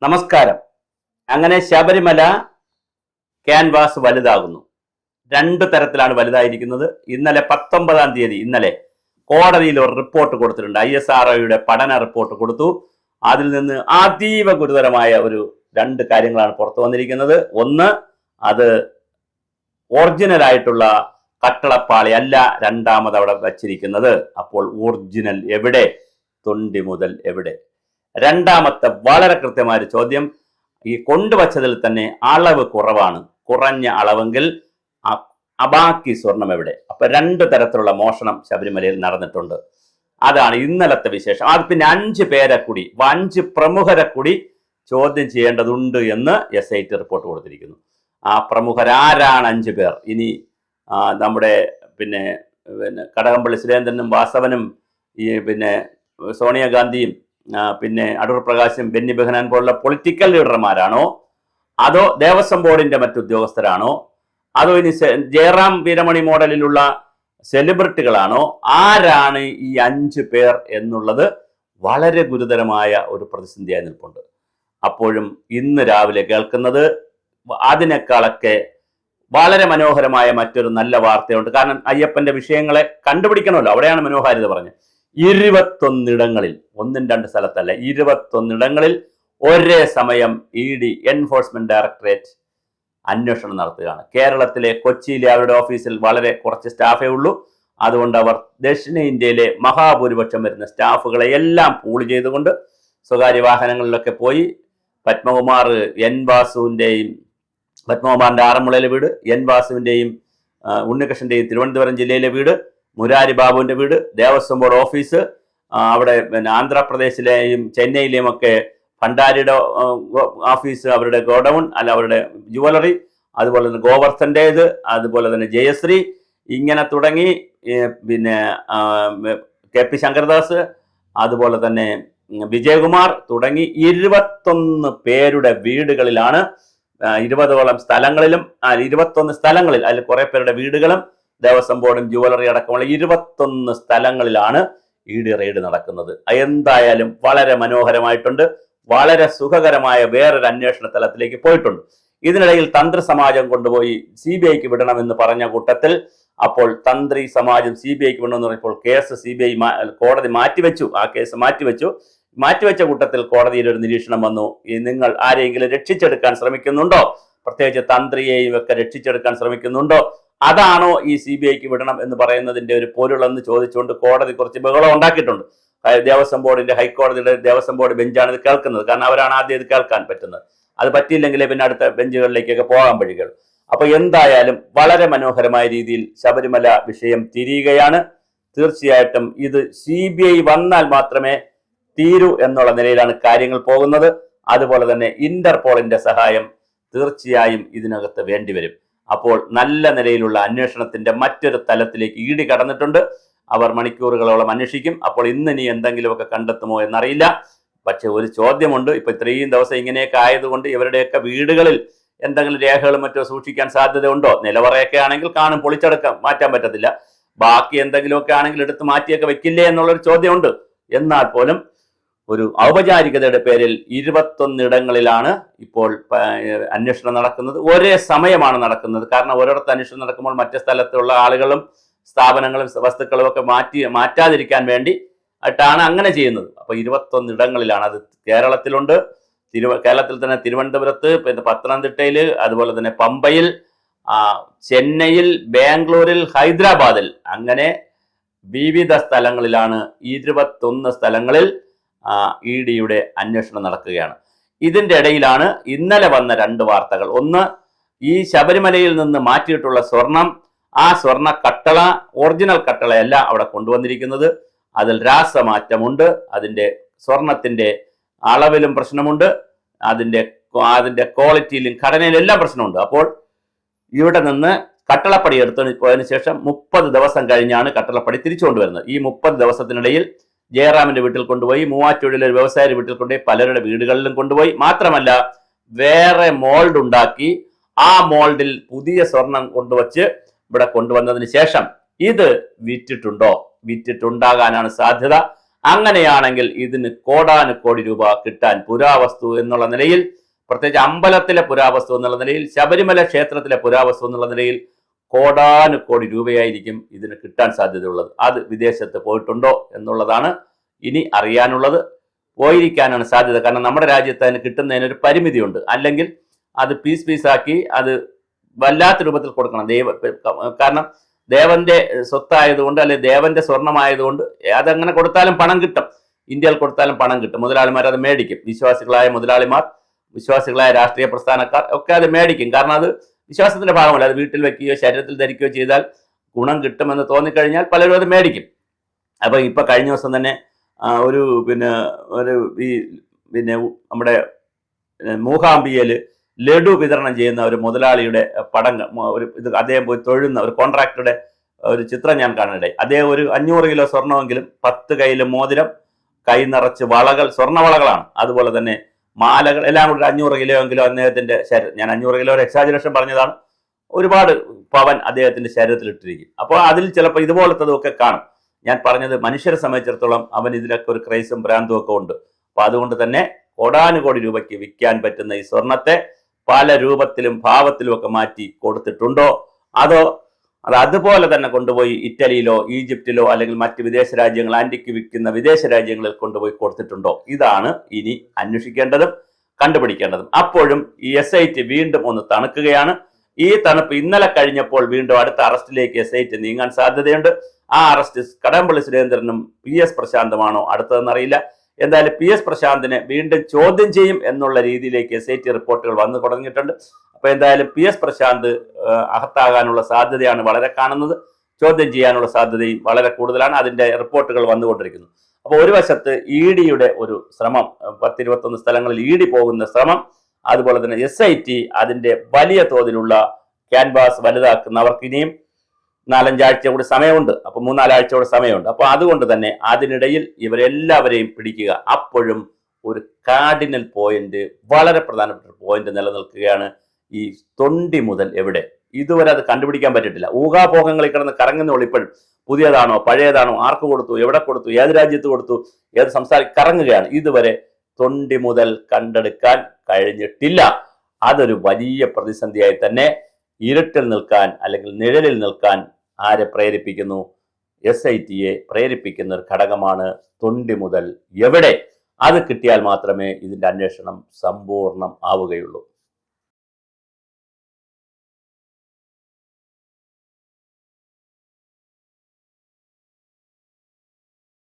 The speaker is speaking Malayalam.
നമസ്കാരം. അങ്ങനെ ശബരിമല ക്യാൻവാസ് വലുതാകുന്നു. രണ്ടു തരത്തിലാണ് വലുതായിരിക്കുന്നത്. ഇന്നലെ 19-ാം തീയതി കോടതിയിൽ ഒരു റിപ്പോർട്ട് കൊടുത്തിട്ടുണ്ട്. ISROയുടെ പഠന റിപ്പോർട്ട് കൊടുത്തു. അതിൽ നിന്ന് അതീവ ഗുരുതരമായ രണ്ട് കാര്യങ്ങളാണ് പുറത്തു വന്നിരിക്കുന്നത്. ഒന്ന്, അത് ഒറിജിനൽ ആയിട്ടുള്ള കട്ടളപ്പാളി അല്ല രണ്ടാമത് അവിടെ വച്ചിരിക്കുന്നത്. അപ്പോൾ ഒറിജിനൽ എവിടെ? തൊണ്ടി മുതൽ എവിടെ? രണ്ടാമത്തെ വളരെ കൃത്യമായ ചോദ്യം, ഈ കൊണ്ടുവച്ചതിൽ തന്നെ അളവ് കുറവാണ്. കുറഞ്ഞ അളവെങ്കിൽ ബാക്കി സ്വർണം എവിടെ? അപ്പൊ രണ്ടു തരത്തിലുള്ള മോഷണം ശബരിമലയിൽ നടന്നിട്ടുണ്ട്. അതാണ് ഇന്നലത്തെ വിശേഷം. അത് പിന്നെ 5 പേരെ കൂടി 5 പ്രമുഖരെ കൂടി ചോദ്യം ചെയ്യേണ്ടതുണ്ട് എന്ന് SIT റിപ്പോർട്ട് കൊടുത്തിരിക്കുന്നു. ആ പ്രമുഖരാരാണ് 5 പേർ? ഇനി നമ്മുടെ പിന്നെ കടകംപള്ളി സുരേന്ദ്രനും വാസവനും പിന്നെ സോണിയാഗാന്ധിയും പിന്നെ അടൂർ പ്രകാശും ബെന്നി ബെഹനാൻ പോലുള്ള പൊളിറ്റിക്കൽ ലീഡർമാരാണോ, അതോ ദേവസ്വം ബോർഡിന്റെ മറ്റുദ്യോഗസ്ഥരാണോ, അതോ ഇനി ജയറാം വീരമണി മോഡലിലുള്ള സെലിബ്രിറ്റികളാണോ? ആരാണ് ഈ 5 പേർ എന്നുള്ളത് വളരെ ഗുരുതരമായ ഒരു പ്രതിസന്ധിയായി നിൽപ്പുണ്ട്. അപ്പോഴും ഇന്ന് രാവിലെ കേൾക്കുന്നത് അതിനേക്കാളൊക്കെ വളരെ മനോഹരമായ മറ്റൊരു നല്ല വാർത്തയുണ്ട്. കാരണം അയ്യപ്പന്റെ വിഷയങ്ങളെ കണ്ടുപിടിക്കണമല്ലോ, അവിടെയാണ് മനോഹാരിത പറഞ്ഞത്. 21 ഇടങ്ങളിൽ, 1-2 സ്ഥലത്തല്ല, 21 ഇടങ്ങളിൽ ഒരേ സമയം ED എൻഫോഴ്സ്മെന്റ് ഡയറക്ടറേറ്റ് അന്വേഷണം നടത്തുകയാണ്. കേരളത്തിലെ കൊച്ചിയിലെ അവരുടെ ഓഫീസിൽ വളരെ കുറച്ച് സ്റ്റാഫേ ഉള്ളൂ. അതുകൊണ്ട് അവർ ദക്ഷിണേന്ത്യയിലെ മഹാഭൂരിപക്ഷം വരുന്ന സ്റ്റാഫുകളെ എല്ലാം പൂൾ ചെയ്തുകൊണ്ട് സ്വകാര്യ വാഹനങ്ങളിലൊക്കെ പോയി പത്മകുമാർ എൻ വാസുവിൻ്റെയും പത്മകുമാറിന്റെ ആറന്മുളയിലെ വീട്, എൻ വാസുവിൻ്റെയും ഉണ്ണികൃഷ്ണന്റെയും തിരുവനന്തപുരം ജില്ലയിലെ വീട്, മുരാരി ബാബുവിന്റെ വീട്, ദേവസ്വം ബോർഡ് ഓഫീസ്, അവിടെ പിന്നെ ആന്ധ്രാപ്രദേശിലെയും ചെന്നൈയിലെയും ഒക്കെ ഭണ്ഡാരിയുടെ ഓഫീസ്, അവരുടെ ഗോഡൌൺ അല്ല അവരുടെ ജുവലറി, അതുപോലെ തന്നെ ഗോവർദ്ധൻ്റേത്, അതുപോലെ തന്നെ ജയശ്രീ, ഇങ്ങനെ തുടങ്ങി പിന്നെ KP ശങ്കർദാസ്, അതുപോലെ തന്നെ വിജയകുമാർ തുടങ്ങി 21 പേരുടെ വീടുകളിലാണ് 20ഓളം സ്ഥലങ്ങളിലും 21 സ്ഥലങ്ങളിൽ അതിൽ കുറെ പേരുടെ വീടുകളും ദേവസ്വം ബോർഡും ജുവലറി അടക്കമുള്ള 21 സ്ഥലങ്ങളിലാണ് ED റെയ്ഡ് നടക്കുന്നത്. എന്തായാലും വളരെ മനോഹരമായിട്ടുണ്ട്. വളരെ സുഖകരമായ വേറൊരു അന്വേഷണ തലത്തിലേക്ക് പോയിട്ടുണ്ട്. ഇതിനിടയിൽ തന്ത്രി സമാജം കൊണ്ടുപോയി CBIക്ക് വിടണമെന്ന് പറഞ്ഞ കൂട്ടത്തിൽ അപ്പോൾ തന്ത്രി സമാജം CBIക്ക് വിടണമെന്ന് പറഞ്ഞപ്പോൾ കേസ് CBI കോടതി മാറ്റിവെച്ചു. ആ കേസ് മാറ്റിവെച്ച കൂട്ടത്തിൽ കോടതിയിൽ ഒരു നിരീക്ഷണം വന്നു. നിങ്ങൾ ആരെങ്കിലും രക്ഷിച്ചെടുക്കാൻ ശ്രമിക്കുന്നുണ്ടോ? പ്രത്യേകിച്ച് തന്ത്രിയെയും ഒക്കെ രക്ഷിച്ചെടുക്കാൻ ശ്രമിക്കുന്നുണ്ടോ? അതാണോ ഈ CBIക്ക് വിടണം എന്ന് പറയുന്നതിന്റെ ഒരു പൊരുളെന്ന് ചോദിച്ചുകൊണ്ട് കോടതി കുറച്ച് ബഹളം ഉണ്ടാക്കിയിട്ടുണ്ട്. ദേവസ്വം ബോർഡിന്റെ ഹൈക്കോടതിയുടെ ദേവസ്വം ബോർഡ് ബെഞ്ചാണ് ഇത് കേൾക്കുന്നത്. കാരണം അവരാണ് ആദ്യം ഇത് കേൾക്കാൻ പറ്റുന്നത്. അത് പറ്റിയില്ലെങ്കിലേ പിന്നെ അടുത്ത ബെഞ്ചുകളിലേക്കൊക്കെ പോകാൻ വഴികൾ. അപ്പൊ എന്തായാലും വളരെ മനോഹരമായ രീതിയിൽ ശബരിമല വിഷയം തിരിയുകയാണ്. തീർച്ചയായിട്ടും ഇത് CBI വന്നാൽ മാത്രമേ തീരൂ എന്നുള്ള നിലയിലാണ് കാര്യങ്ങൾ പോകുന്നത്. അതുപോലെ തന്നെ ഇന്റർപോളിന്റെ സഹായം തീർച്ചയായും ഇതിനകത്ത് വേണ്ടിവരും. അപ്പോൾ നല്ല നിലയിലുള്ള അന്വേഷണത്തിന്റെ മറ്റൊരു തലത്തിലേക്ക് ED കടന്നിട്ടുണ്ട്. അവർ മണിക്കൂറുകളോളം അന്വേഷിക്കും. അപ്പോൾ ഇനി എന്തെങ്കിലുമൊക്കെ കണ്ടെത്തുമോ എന്നറിയില്ല. പക്ഷെ ഒരു ചോദ്യമുണ്ട്. ഇപ്പൊ ഇത്രയും ദിവസം ഇങ്ങനെയൊക്കെ ആയതുകൊണ്ട് ഇവരുടെയൊക്കെ വീടുകളിൽ എന്തെങ്കിലും രേഖകളും മറ്റോ സൂക്ഷിക്കാൻ സാധ്യതയുണ്ടോ? നിലവറയൊക്കെ ആണെങ്കിൽ കാണും, പൊളിച്ചടക്കം മാറ്റാൻ പറ്റത്തില്ല. ബാക്കി എന്തെങ്കിലുമൊക്കെ ആണെങ്കിൽ എടുത്ത് മാറ്റിയൊക്കെ വെക്കില്ലേ എന്നുള്ളൊരു ചോദ്യമുണ്ട്. എന്നാൽ പോലും ഒരു ഔപചാരികതയുടെ പേരിൽ 21 ഇടങ്ങളിലാണ് ഇപ്പോൾ അന്വേഷണം നടക്കുന്നത്. ഒരേ സമയമാണ് നടക്കുന്നത്. കാരണം ഒരിടത്ത് അന്വേഷണം നടക്കുമ്പോൾ മറ്റു സ്ഥലത്തുള്ള ആളുകളും സ്ഥാപനങ്ങളും വസ്തുക്കളും ഒക്കെ മാറ്റാതിരിക്കാൻ വേണ്ടി ആയിട്ടാണ് അങ്ങനെ ചെയ്യുന്നത്. അപ്പൊ 21 ഇടങ്ങളിലാണ്. അത് കേരളത്തിലുണ്ട്. കേരളത്തിൽ തന്നെ തിരുവനന്തപുരത്ത്, പിന്നെ പത്തനംതിട്ടയിൽ, അതുപോലെ തന്നെ പമ്പയിൽ, ചെന്നൈയിൽ, ബാംഗ്ലൂരിൽ, ഹൈദരാബാദിൽ, അങ്ങനെ വിവിധ സ്ഥലങ്ങളിലാണ് 21 സ്ഥലങ്ങളിൽ EDയുടെ അന്വേഷണം നടക്കുകയാണ്. ഇതിന്റെ ഇടയിലാണ് ഇന്നലെ വന്ന 2 വാർത്തകൾ. ഒന്ന്, ഈ ശബരിമലയിൽ നിന്ന് മാറ്റിയിട്ടുള്ള സ്വർണം, ആ സ്വർണ്ണ കട്ടള ഒറിജിനൽ കട്ടളയല്ല അവിടെ കൊണ്ടുവന്നിരിക്കുന്നത്. അതിൽ രാസമാറ്റമുണ്ട്. അതിന്റെ സ്വർണത്തിന്റെ അളവിലും പ്രശ്നമുണ്ട്. അതിന്റെ ക്വാളിറ്റിയിലും ഘടനയിലും എല്ലാം പ്രശ്നമുണ്ട്. അപ്പോൾ ഇവിടെ നിന്ന് കട്ടളപ്പടി എടുത്തു പോയതിനു ശേഷം 30 ദിവസം കഴിഞ്ഞാണ് കട്ടളപ്പടി തിരിച്ചു കൊണ്ടുവരുന്നത്. ഈ 30 ദിവസത്തിനിടയിൽ ജയറാമിന്റെ വീട്ടിൽ കൊണ്ടുപോയി, മൂവാറ്റുപുഴയിലെ ഒരു വ്യവസായിയുടെ വീട്ടിൽ കൊണ്ടുപോയി, പലരുടെ വീടുകളിലും കൊണ്ടുപോയി. മാത്രമല്ല വേറെ മോൾഡ് ഉണ്ടാക്കി ആ മോൾഡിൽ പുതിയ സ്വർണം കൊണ്ടുവച്ച് ഇവിടെ കൊണ്ടുവന്നതിന് ശേഷം ഇത് വിറ്റിട്ടുണ്ടാകാനാണ് സാധ്യത. അങ്ങനെയാണെങ്കിൽ ഇതിന് കോടാനുകോടി രൂപ കിട്ടാൻ പുരാവസ്തു എന്നുള്ള നിലയിൽ, പ്രത്യേകിച്ച് അമ്പലത്തിലെ പുരാവസ്തു എന്നുള്ള നിലയിൽ, ശബരിമല ക്ഷേത്രത്തിലെ പുരാവസ്തു എന്നുള്ള നിലയിൽ കോടാനുകോടി രൂപയായിരിക്കും ഇതിന് കിട്ടാൻ സാധ്യതയുള്ളത്. അത് വിദേശത്ത് പോയിട്ടുണ്ടോ എന്നുള്ളതാണ് ഇനി അറിയാനുള്ളത്. പോയിരിക്കാനാണ് സാധ്യത. കാരണം നമ്മുടെ രാജ്യത്ത് അതിന് കിട്ടുന്നതിനൊരു പരിമിതിയുണ്ട്. അല്ലെങ്കിൽ അത് പീസാക്കി അത് വല്ലാത്ത രൂപത്തിൽ കൊടുക്കണം. കാരണം ദേവന്റെ സ്വത്തായതുകൊണ്ട്, അല്ലെങ്കിൽ ദേവന്റെ സ്വർണമായതുകൊണ്ട് അതങ്ങനെ കൊടുത്താലും പണം കിട്ടും. ഇന്ത്യയിൽ കൊടുത്താലും പണം കിട്ടും. മുതലാളിമാർ അത് മേടിക്കും. വിശ്വാസികളായ മുതലാളിമാർ, വിശ്വാസികളായ രാഷ്ട്രീയ പ്രസ്ഥാനക്കാർ ഒക്കെ അത് മേടിക്കും. കാരണം അത് വിശ്വാസത്തിന്റെ ഭാഗമല്ല. അത് വീട്ടിൽ വെക്കുകയോ ശരീരത്തിൽ ധരിക്കുകയോ ചെയ്താൽ ഗുണം കിട്ടുമെന്ന് തോന്നിക്കഴിഞ്ഞാൽ പലരും അത് മേടിക്കും. അപ്പൊ ഇപ്പൊ കഴിഞ്ഞ ദിവസം തന്നെ ഒരു നമ്മുടെ മൂകാംബിയയിൽ ലഡു വിതരണം ചെയ്യുന്ന ഒരു മുതലാളിയുടെ പടം, അദ്ദേഹം പോയി തൊഴുന്ന ഒരു കോൺട്രാക്ടറുടെ ഒരു ചിത്രം ഞാൻ കാണുന്നുണ്ടായി. അദ്ദേഹം ഒരു 500 കിലോ സ്വർണമെങ്കിലും 10 കയ്യിൽ മോതിരം, കൈ നിറച്ച് വളകൾ, സ്വർണ്ണവളകളാണ്, അതുപോലെ തന്നെ മാലകൾ, എല്ലാം കൂടി 500 കിലോ എങ്കിലും അദ്ദേഹത്തിന്റെ ശരീരം, ഞാൻ 500 കിലോ ഒരു എക്സാജറേഷൻ പറഞ്ഞതാണ്, ഒരുപാട് പവൻ അദ്ദേഹത്തിന്റെ ശരീരത്തിൽ ഇട്ടിരിക്കും. അപ്പോൾ അതിൽ ചിലപ്പോൾ ഇതുപോലത്തതൊക്കെ കാണും. ഞാൻ പറഞ്ഞത് മനുഷ്യരെ സംബന്ധിച്ചിടത്തോളം അവൻ ഇതിലൊക്കെ ഒരു ക്രൈസും ഭ്രാന്തും ഒക്കെ ഉണ്ട്. അപ്പൊ അതുകൊണ്ട് തന്നെ കോടാനുകോടി രൂപയ്ക്ക് വിൽക്കാൻ പറ്റുന്ന ഈ സ്വർണത്തെ പല രൂപത്തിലും ഭാവത്തിലും ഒക്കെ മാറ്റി കൊടുത്തിട്ടുണ്ടോ, അതോ അത് അതുപോലെ തന്നെ കൊണ്ടുപോയി ഇറ്റലിയിലോ ഈജിപ്തിലോ അല്ലെങ്കിൽ മറ്റ് വിദേശ രാജ്യങ്ങൾ, ആന്റിക്ക് വിൽക്കുന്ന വിദേശ രാജ്യങ്ങളിൽ കൊണ്ടുപോയി കൊടുത്തിട്ടുണ്ടോ? ഇതാണ് ഇനി അന്വേഷിക്കേണ്ടതും കണ്ടുപിടിക്കേണ്ടതും. അപ്പോഴും ഈ SIT വീണ്ടും ഒന്ന് തണുക്കുകയാണ്. ഈ തണുപ്പ് ഇന്നലെ കഴിഞ്ഞപ്പോൾ വീണ്ടും അടുത്ത അറസ്റ്റിലേക്ക് SIT നീങ്ങാൻ സാധ്യതയുണ്ട്. ആ അറസ്റ്റ് കടകംപള്ളി സുരേന്ദ്രനും PS പ്രശാന്തുമാണോ അടുത്തതെന്നറിയില്ല. എന്തായാലും PS പ്രശാന്തിനെ വീണ്ടും ചോദ്യം ചെയ്യും എന്നുള്ള രീതിയിലേക്ക് SIT റിപ്പോർട്ടുകൾ വന്നു തുടങ്ങിയിട്ടുണ്ട്. അപ്പൊ എന്തായാലും PS പ്രശാന്ത് അകത്താകാനുള്ള സാധ്യതയാണ് വളരെ കാണുന്നത്. ചോദ്യം ചെയ്യാനുള്ള സാധ്യതയും വളരെ കൂടുതലാണ്. അതിന്റെ റിപ്പോർട്ടുകൾ വന്നുകൊണ്ടിരിക്കുന്നു. അപ്പോൾ ഒരു വശത്ത് EDയുടെ ഒരു ശ്രമം, 10-21 സ്ഥലങ്ങളിൽ ED പോകുന്ന ശ്രമം, അതുപോലെ തന്നെ SIT അതിന്റെ വലിയ തോതിലുള്ള ക്യാൻവാസ് വലുതാക്കുന്നവർക്ക് ഇനിയും 4-5 ആഴ്ച കൂടി സമയമുണ്ട്. അപ്പൊ 3-4 ആഴ്ച കൂടി സമയമുണ്ട്. അപ്പൊ അതുകൊണ്ട് തന്നെ അതിനിടയിൽ ഇവരെല്ലാവരെയും പിടിക്കുക. അപ്പോഴും ഒരു കാർഡിനൽ പോയിന്റ്, വളരെ പ്രധാനപ്പെട്ട പോയിന്റ് നിലനിൽക്കുകയാണ്. ഈ തൊണ്ടി മുതൽ എവിടെ, ഇതുവരെ അത് കണ്ടുപിടിക്കാൻ പറ്റിയിട്ടില്ല. ഊഹാപോഹങ്ങളിൽ കിടന്ന് കറങ്ങുന്ന ഇപ്പോഴും പുതിയതാണോ പഴയതാണോ, ആർക്ക് കൊടുത്തു, എവിടെ കൊടുത്തു, ഏത് രാജ്യത്ത് കൊടുത്തു, ഏത് സംസ്ഥാനം കറങ്ങുകയാണ്. ഇതുവരെ തൊണ്ടി മുതൽ കണ്ടെടുക്കാൻ കഴിഞ്ഞിട്ടില്ല. അതൊരു വലിയ പ്രതിസന്ധിയായി തന്നെ ഇരുട്ടിൽ നിൽക്കാൻ അല്ലെങ്കിൽ നിഴലിൽ നിൽക്കാൻ ആരെ പ്രേരിപ്പിക്കുന്നു? SITയെ പ്രേരിപ്പിക്കുന്ന ഒരു ഘടകമാണ് തൊണ്ടി മുതൽ എവിടെ. അത് കിട്ടിയാൽ മാത്രമേ ഇതിന്റെ അന്വേഷണം സമ്പൂർണ്ണം ആവുകയുള്ളൂ.